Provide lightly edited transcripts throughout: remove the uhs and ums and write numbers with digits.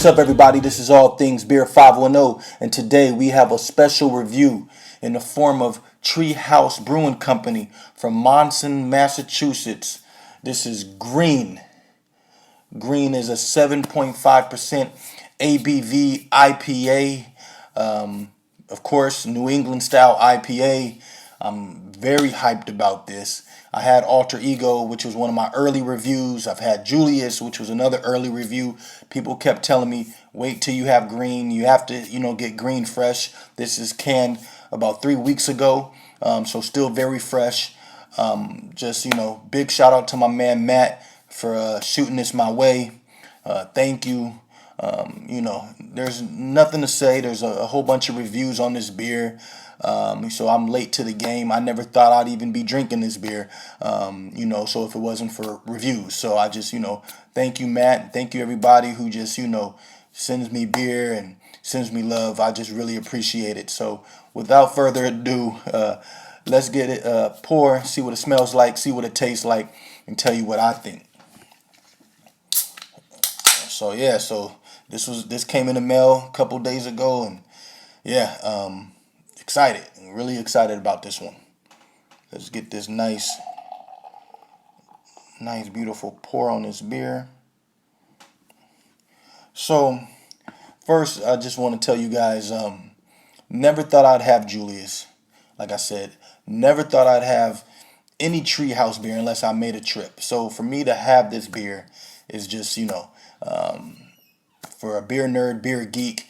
What's up, everybody? This is All Things Beer 510, and today we have a special review in the form of Treehouse Brewing Company from Monson, Massachusetts. This is Green. Green is a 7.5% ABV IPA. Of course, New England style IPA. I'm very hyped about this. I had Alter Ego, which was one of my early reviews. I've had Julius, which was another early review. People kept telling me, wait till you have Green. You have to, get Green fresh. This is canned about 3 weeks ago, so still very fresh. Big shout out to my man Matt for shooting this my way. Thank you. There's nothing to say. There's a whole bunch of reviews on this beer. So I'm late to the game. I never thought I'd even be drinking this beer, so if it wasn't for reviews. So I just, thank you, Matt. Thank you, everybody who just, sends me beer and sends me love. I just really appreciate it. So without further ado, let's get it, pour, see what it smells like, see what it tastes like, and tell you what I think. So yeah, this came in the mail a couple days ago, and excited, really excited about this one. Let's get this nice beautiful pour on this beer. So first, I just want to tell you guys, never thought I'd have Julius. Like I said, never thought I'd have any Treehouse beer unless I made a trip. So for me to have this beer is just, for a beer nerd, beer geek,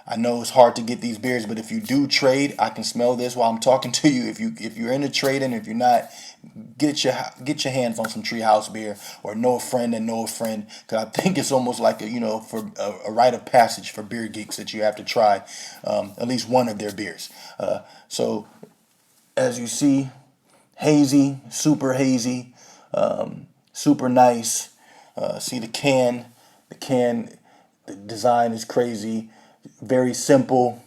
I know it's hard to get these beers, but if you do trade, I can smell this while I'm talking to you. If you're into trading, if you're not, get your hands on some Treehouse beer, or know a friend that know a friend, because I think it's almost like for a rite of passage for beer geeks that you have to try at least one of their beers. So as you see, hazy, super hazy, super nice. See the can. The design is crazy, very simple.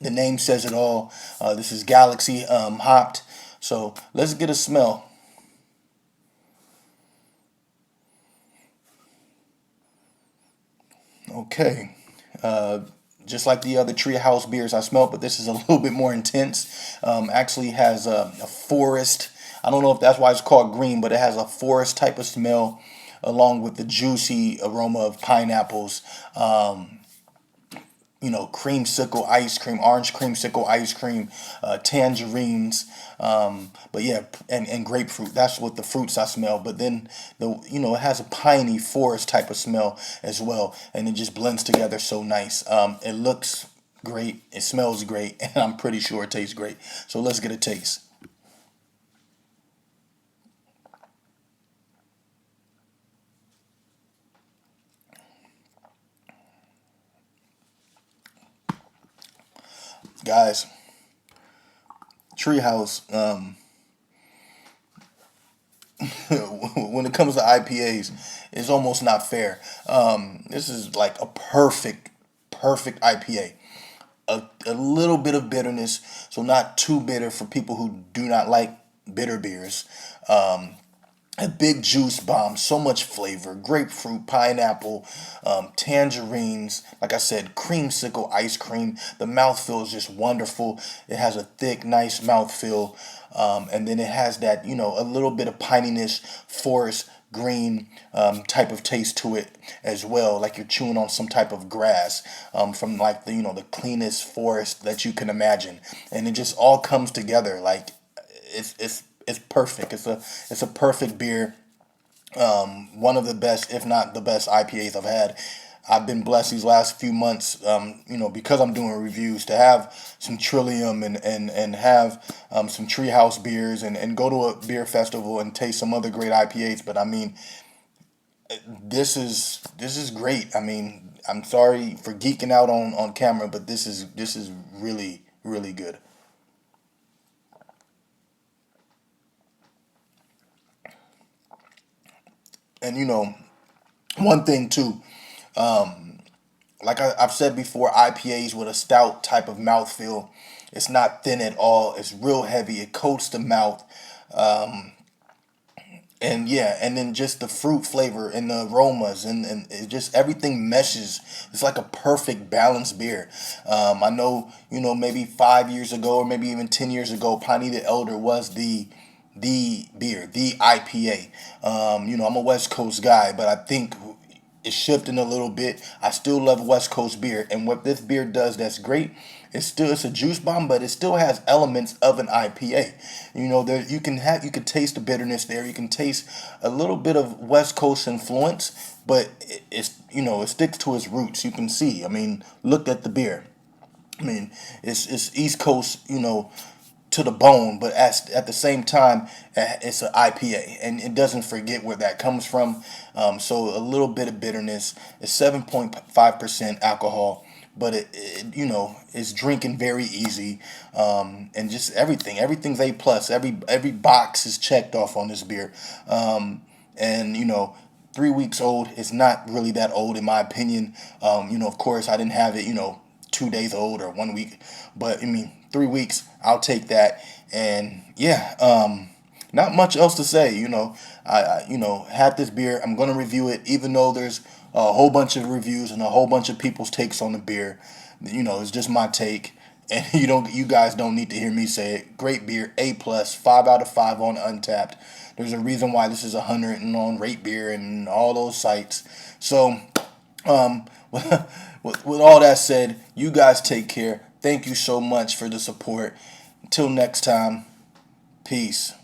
The name says it all. This is Galaxy hopped. So let's get a smell. Okay. Just like the other Treehouse beers I smelled, but this is a little bit more intense. Actually has a forest. I don't know if that's why it's called green, but it has a forest type of smell, along with the juicy aroma of pineapples, creamsicle ice cream, orange creamsicle ice cream, tangerines, but yeah, and grapefruit. That's what the fruits I smell. But then it has a piney forest type of smell as well, and it just blends together so nice. It looks great, it smells great, and I'm pretty sure it tastes great. So let's get a taste. Guys, Treehouse, when it comes to IPAs, it's almost not fair. This is like a perfect IPA. A little bit of bitterness, so not too bitter for people who do not like bitter beers. A big juice bomb, so much flavor, grapefruit, pineapple, tangerines, like I said, creamsicle ice cream. The mouthfeel is just wonderful. It has a thick, nice mouthfeel, and then it has that, a little bit of pininess, forest green type of taste to it as well, like you're chewing on some type of grass from like the cleanest forest that you can imagine, and it just all comes together like it's perfect. It's a perfect beer. One of the best, if not the best, IPAs I've had. I've been blessed these last few months, because I'm doing reviews, to have some Trillium and have some Treehouse beers and go to a beer festival and taste some other great IPAs. But I mean, this is great. I mean, I'm sorry for geeking out on camera, but this is really, really good. And one thing too, like I've said before, IPAs with a stout type of mouthfeel, it's not thin at all. It's real heavy. It coats the mouth. Um, And yeah, and then just the fruit flavor and the aromas, and it just everything meshes. It's like a perfect balanced beer. I know, maybe 5 years ago or maybe even 10 years ago, Piney the Elder was the beer, the IPA. I'm a West Coast guy, but I think it's shifting a little bit. I still love West Coast beer, and what this beer does that's great. It's a juice bomb, but it still has elements of an IPA. There you can taste the bitterness there. You can taste a little bit of West Coast influence, but it sticks to its roots. You can see. I mean, look at the beer. I mean, it's East Coast, to the bone, but at the same time, it's an IPA, and it doesn't forget where that comes from. So a little bit of bitterness. It's 7.5% alcohol, but it's drinking very easy, and just everything's A plus. Every box is checked off on this beer, and 3 weeks old. It's not really that old in my opinion. Of course, I didn't have it, 2 days old or 1 week, but I mean 3 weeks. I'll take that, and yeah, not much else to say. I had this beer. I'm gonna review it, even though there's a whole bunch of reviews and a whole bunch of people's takes on the beer. It's just my take, and you guys don't need to hear me say it. Great beer, A plus, 5 out of 5 on Untapped. There's a reason why this is 100 and on Rate Beer and all those sites. So, um, with all that said, you guys take care. Thank you so much for the support. Until next time, peace.